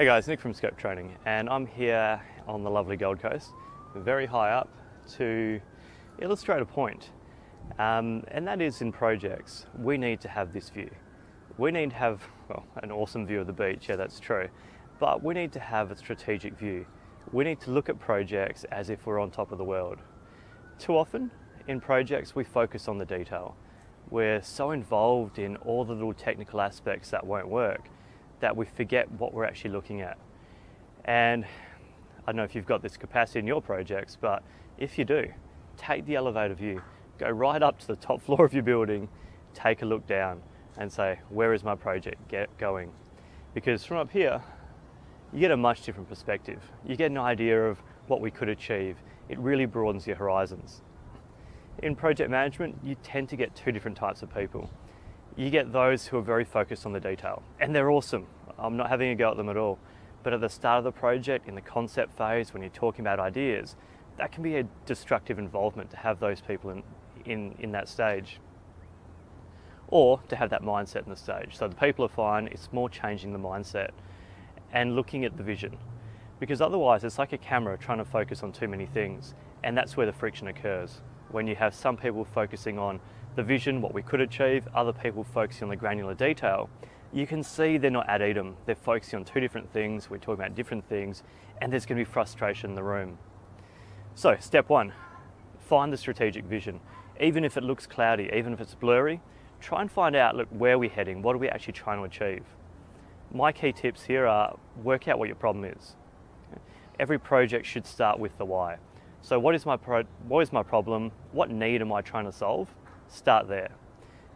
Hey guys, Nick from Scope Training, and I'm here on the lovely Gold Coast, very high up, to illustrate a point. And that is, in projects, we need to have this view. We need to have, well, an awesome view of the beach, yeah, that's true, but we need to have a strategic view. We need to look at projects as if we're on top of the world. Too often, in projects, we focus on the detail. We're so involved in all the little technical aspects that won't work that we forget what we're actually looking at. And I don't know if you've got this capacity in your projects, but if you do, take the elevator view, go right up to the top floor of your building, take a look down and say, where is my project going? Because from up here, you get a much different perspective. You get an idea of what we could achieve. It really broadens your horizons. In project management, you tend to get two different types of people. You get those who are very focused on the detail, and they're awesome. I'm not having a go at them at all. But at the start of the project, in the concept phase, when you're talking about ideas, that can be a destructive involvement to have those people in that stage. Or to have that mindset in the stage. So the people are fine, it's more changing the mindset and looking at the vision. Because otherwise, it's like a camera trying to focus on too many things, and that's where the friction occurs. When you have some people focusing on the vision, what we could achieve, other people focusing on the granular detail, you can see they're not ad idem. They're focusing on two different things, we're talking about different things, and there's going to be frustration in the room. So, step one, find the strategic vision. Even if it looks cloudy, even if it's blurry, try and find out, look, where are we heading? What are we actually trying to achieve? My key tips here are, work out what your problem is. Every project should start with the why. So what is my problem? What need am I trying to solve? Start there.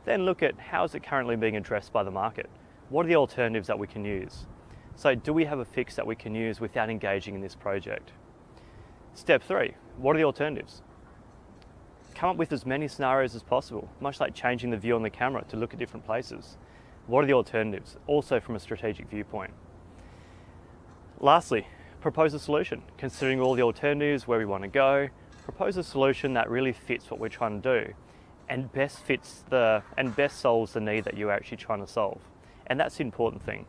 Then look at how is it currently being addressed by the market? What are the alternatives that we can use? So do we have a fix that we can use without engaging in this project? Step three, what are the alternatives? Come up with as many scenarios as possible, much like changing the view on the camera to look at different places. What are the alternatives? Also from a strategic viewpoint. Lastly, propose a solution. Considering all the alternatives, where we want to go, propose a solution that really fits what we're trying to do and best solves the need that you're actually trying to solve. And that's the important thing.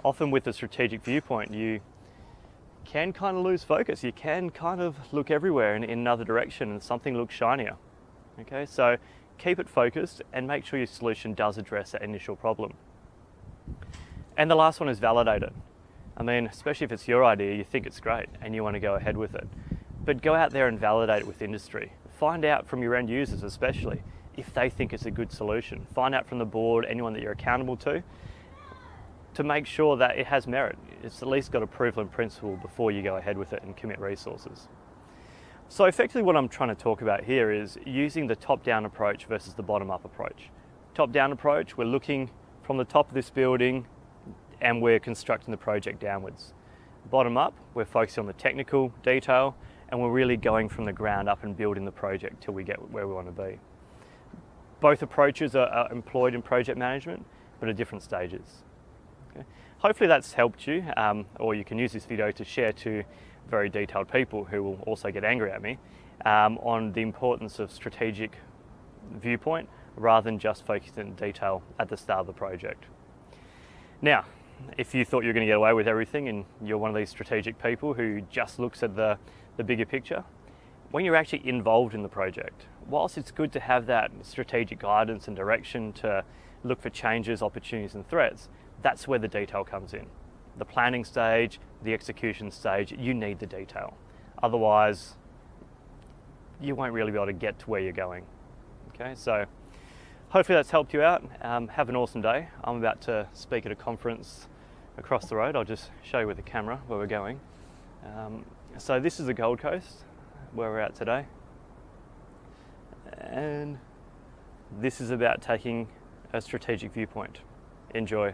Often with a strategic viewpoint, you can kind of lose focus. You can kind of look everywhere in another direction and something looks shinier. Okay, so keep it focused and make sure your solution does address that initial problem. And the last one is validate it. I mean, especially if it's your idea, you think it's great and you want to go ahead with it. But go out there and validate it with industry. Find out from your end users especially if they think it's a good solution. Find out from the board, anyone that you're accountable to make sure that it has merit. It's at least got approval in principle before you go ahead with it and commit resources. So effectively what I'm trying to talk about here is using the top-down approach versus the bottom-up approach. Top-down approach, we're looking from the top of this building and we're constructing the project downwards. Bottom up, we're focusing on the technical detail and we're really going from the ground up and building the project till we get where we want to be. Both approaches are employed in project management, but at different stages. Okay. Hopefully that's helped you, or you can use this video to share to very detailed people who will also get angry at me on the importance of strategic viewpoint rather than just focusing on detail at the start of the project. Now, if you thought you were going to get away with everything and you're one of these strategic people who just looks at the bigger picture, when you're actually involved in the project, whilst it's good to have that strategic guidance and direction to look for changes, opportunities and threats, that's where the detail comes in. The planning stage, the execution stage, you need the detail. Otherwise, you won't really be able to get to where you're going. Okay, so hopefully that's helped you out. Have an awesome day. I'm about to speak at a conference across the road. I'll just show you with the camera where we're going. So this is the Gold Coast, where we're at today. And this is about taking a strategic viewpoint. Enjoy.